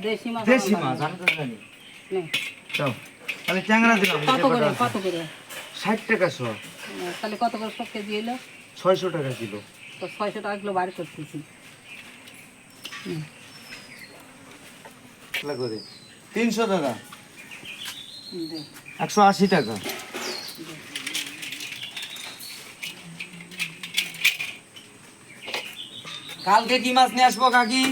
দেশি মাছ আমি তো জানি। তাহলে ট্যাংরা দিলাম কত করে? 60 টাকা শো। তাহলে কত করে সব কেজি এলো? 600 টাকা কিলো। তো 600 টাকা কিলো বাড়ি করতেছি। করে 300 টাকা, 180 টাকা। কালকে কি মাছ নিয়ে আসবো কাকি?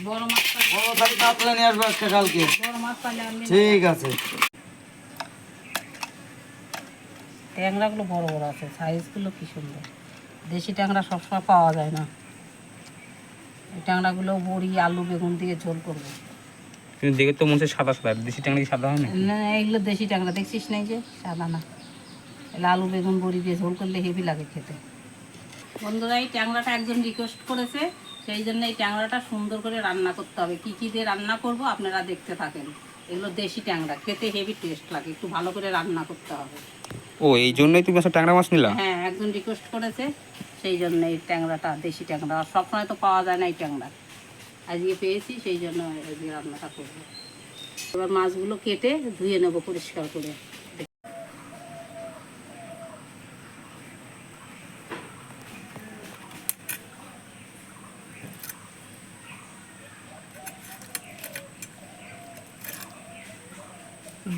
বড় মাছ, বড় তাহলে কাতলা নিয়ে আসবো একটা কালকে। বড় মাছ ঠিক আছে। ট্যাংরাগুলো বড় বড় আছে, সাইজগুলো কি সুন্দর। দেশি ট্যাংরা সবসময় পাওয়া যায় না। এই ট্যাংরাগুলো বড়ি আলু বেগুন দিয়ে ঝোল করবো। কিন্তু দেখে তো মনে হচ্ছে সাদা সাদা, দেশি ট্যাংরা কি সাদা হয় না? না এগুলো দেশি ট্যাংরা, দেখছিস না যে সাদা না। এগুলো আলু বেগুন বড়ি দিয়ে ঝোল করলে হেভি লাগে খেতে। বন্ধুরা এই ট্যাংরাটা একজন রিকোয়েস্ট করেছে, সেই জন্য এই ট্যাংরাটা সুন্দর করে রান্না করতে হবে। কী কী দিয়ে রান্না করব আপনারা দেখতে থাকেন। এগুলো দেশি ট্যাংরা, খেতে হেভি টেস্ট লাগে, একটু ভালো করে রান্না করতে হবে। ও এই জন্যই তুমি ট্যাংরা মাছ নিলা? হ্যাঁ একজন রিকোয়েস্ট করেছে, সেই জন্য এই ট্যাংরাটা, দেশি ট্যাংরা। সবসময় তো পাওয়া যায় না এই ট্যাংরা, আজকে পেয়েছি সেই জন্য আজকে রান্নাটা করবো। এবার মাছগুলো কেটে ধুয়ে নেবো পরিষ্কার করে।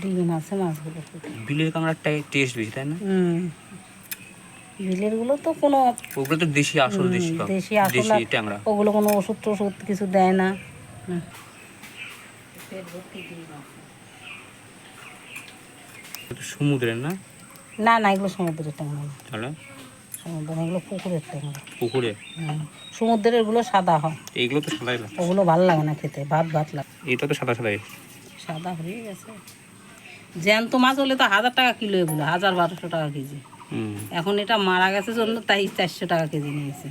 ডিম আছে মাছগুলো, বিলের কাঁকড়ার টেস্ট বেশি তাই না? বিলের গুলো তো কোনো, ওগুলো তো দেশি আসল দেশি দেশি আসল ট্যাংরা, ওগুলো কোনো ওষুধ টষুধ কিছু দেয় না। সমুদ্রের না? না না এগুলো সমুদ্রের ট্যাংরা না, তাহলে সমুদ্র এগুলো পুকুরের ট্যাংরা। পুকুরে? সমুদ্রের এগুলো সাদা হয়, এইগুলো তো সাদাই লাগে। ওগুলো ভালো লাগে না খেতে, ভাত ভাত লাগে। এটা তো সাদা সাদাই, সাদা হয়ে গেছে। জ্যান্ত মাছ হলে তো 1000 টাকা কিলো, এগুলো 1200 টাকা কেজি। এখন এটা মারা গেছে জন্য তাই 400 টাকা কেজি নিয়েছে।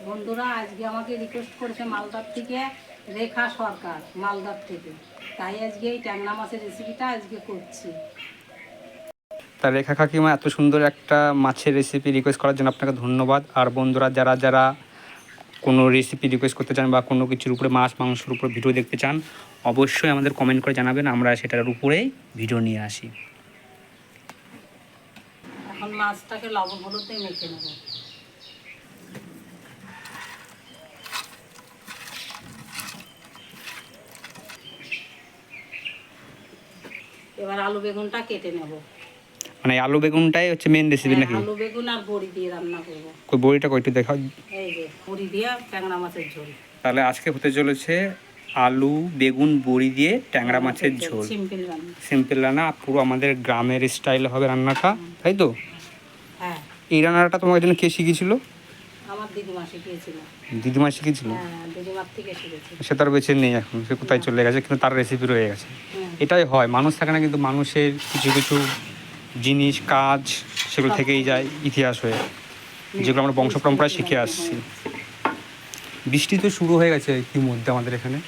বন্ধুরা আজকে আমাকে রিকোয়েস্ট করেছে মালদার থেকে রেখা সরকার, মালদার থেকে, তাই আজকে এই ট্যাংরা মাছের রেসিপিটা আজকে করছি। তা রেখা কাকিমা এত সুন্দর একটা মাছের রেসিপি রিকোয়েস্ট করার জন্য আপনাকে ধন্যবাদ। আর বন্ধুরা যারা যারা কোনো রেসিপি রিকোয়েস্ট করতে চান বা কোনো কিছুর উপরে মাছ মাংসের উপরে ভিডিও দেখতে চান, অবশ্যই আমাদের কমেন্ট করে জানাবেন, আমরা সেটার উপরেই ভিডিও নিয়ে আসি। এখন মাছটাকে লবণ হলুদে মেখে নেব। এবার আলু বেগুনটা কেটে নেব। মানে আলু বেগুনটাই হচ্ছে মেন রেসিপি নাকি? আলু বেগুন আর বড়ি দিয়ে রান্না করব। কই বড়িটা কইটু দেখাও। এই যে বড়ি দিয়ে ট্যাংরা মাছের ঝোল। তাহলে আজকে হতে চলেছে আলু বেগুন বড়ি দিয়ে ট্যাংরা মাছের ঝোল। সিম্পল রান্না, সিম্পল রান্না, পুরো আমাদের গ্রামের স্টাইল হবে রান্নাটা, তাই তো? হ্যাঁ। এই রান্নাটা তোমার জন্য কে শিখিয়েছিল? আমার দিদিমা শিখিয়েছিল। দিদিমা শিখিয়েছিল? হ্যাঁ দিদিমার থেকে শিখেছি। সে তার বেঁচে নেই এখন, সে কোথায় চলে গেছে, কিন্তু তার রেসিপি রয়ে গেছে। এটাই হয়, মানুষ থাকে না কিন্তু মানুষের কিছু কিছু জিনিস কাজ সেগুলো থেকেই যায় ইতিহাস হয়ে, যেগুলো আমরা বংশ পরম্পরায় শিখে আসছি। বৃষ্টি তো শুরু হয়ে গেছে ইতিমধ্যে আমাদের এখানে।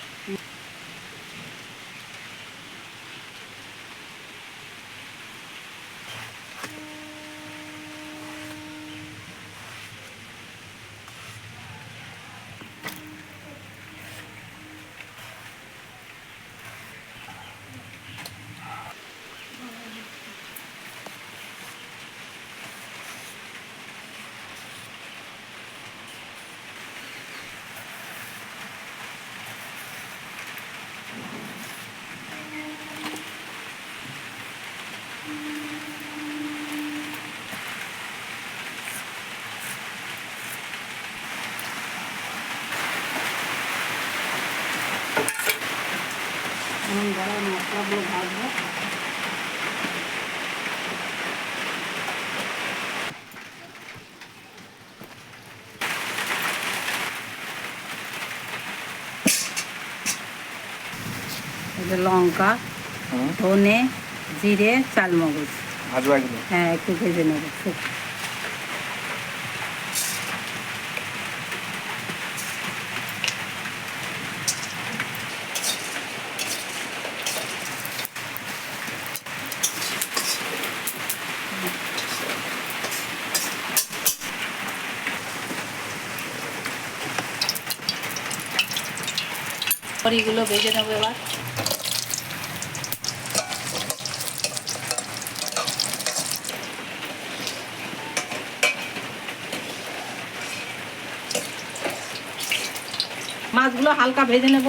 মশলাগুলো ভাজবো। লঙ্কা, ধনে, জিরে, চালমগজ ভাজবো একদম। হ্যাঁ একটু ভেজে নেবো। বড়িগুলো ভেজে নেবো এবার। মাছগুলো হালকা ভেজে নেব।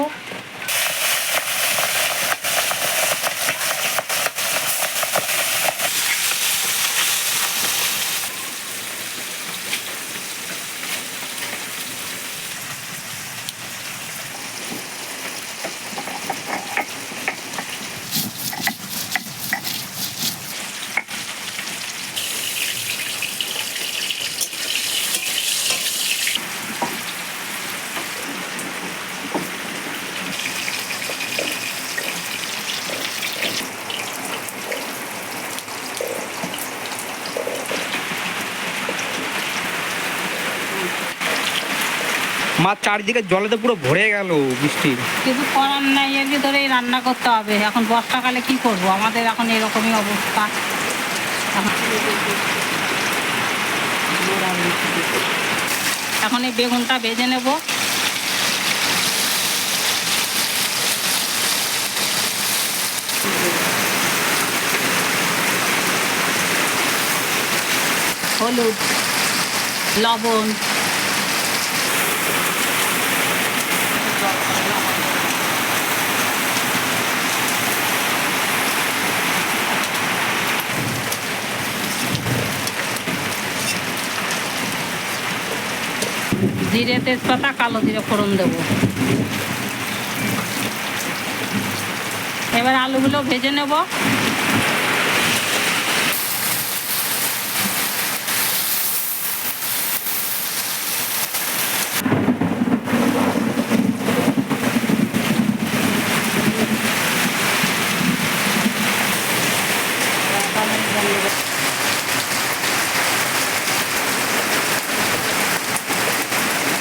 মাছ চারিদিকে জলেতে পুরো ভরে গেল বৃষ্টি। কিছু করার নাই, এর ভিতরেই রান্না করতে হবে। এখন বর্ষাকালে কি করব, আমাদের এখন এরকমই অবস্থা। এখন এই বেগুনটা ভেজে নেব। হলুদ, লবণ, জিরে, তেজপাতা, কালো জিরে ফোড়ন দেবো। এবার আলুগুলো ভেজে নেব।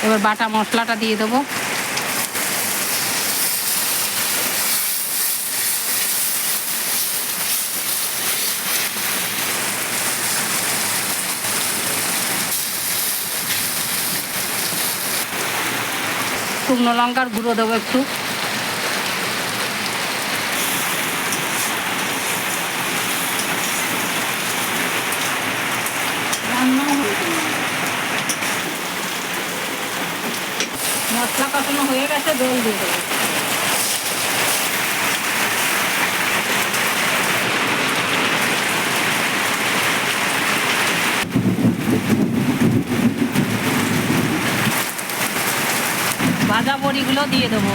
এবার বাটা মশলাটা দিয়ে দেবো। শুকনো লঙ্কার গুঁড়ো দেবো একটু। মশলা কষানো হয়ে গেছে, জল দিয়ে দেবো। ভাজা বড়িগুলো দিয়ে দেবো।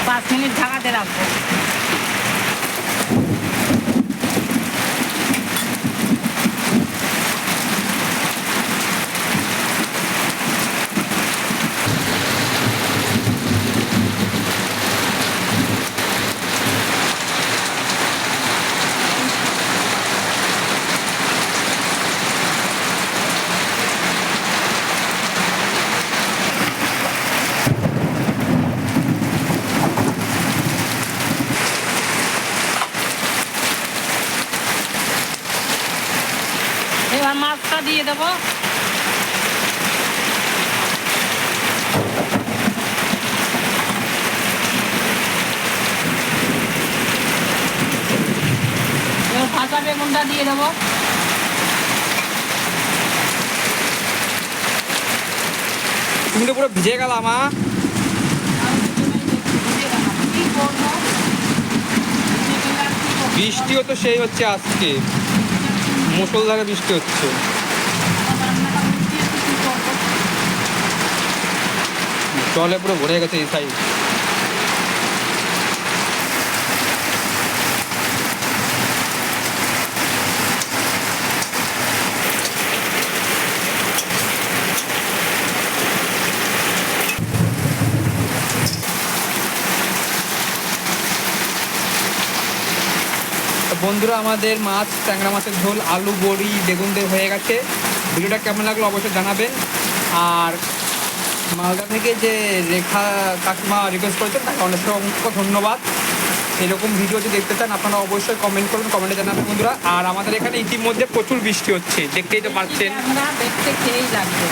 পাঁচ মিনিট ঢাকাতে রাখবো। এবার মাছটা দিয়ে দেবো। এবার ভাজা বেগুনটা দিয়ে দেবো। তুমি তো পুরো ভিজে গেল মা। বৃষ্টিও তো সেই হচ্ছে আজকে, মুষলধারে বৃষ্টি হচ্ছে। জলে পুরো ভরে গেছে এই সাইড। বন্ধুরা, আমাদের মাছ, ট্যাংরা মাছের ঝোল, আলু বড়ি, বেগুন দিয়ে হয়ে গেছে। ভিডিওটা কেমন লাগলো অবশ্যই জানাবেন। আর মালদা থেকে যে রেখা কাকিমা রিকোয়েস্ট করেছেন তাকে অনেক ধন্যবাদ। এরকম ভিডিও যদি দেখতে চান আপনারা অবশ্যই কমেন্ট করুন, কমেন্টে জানাবেন বন্ধুরা। আর আমাদের এখানে ইতিমধ্যে প্রচুর বৃষ্টি হচ্ছে, দেখতেই তো পাচ্ছেন। আমরা দেখতে খেয়েই লাগবে।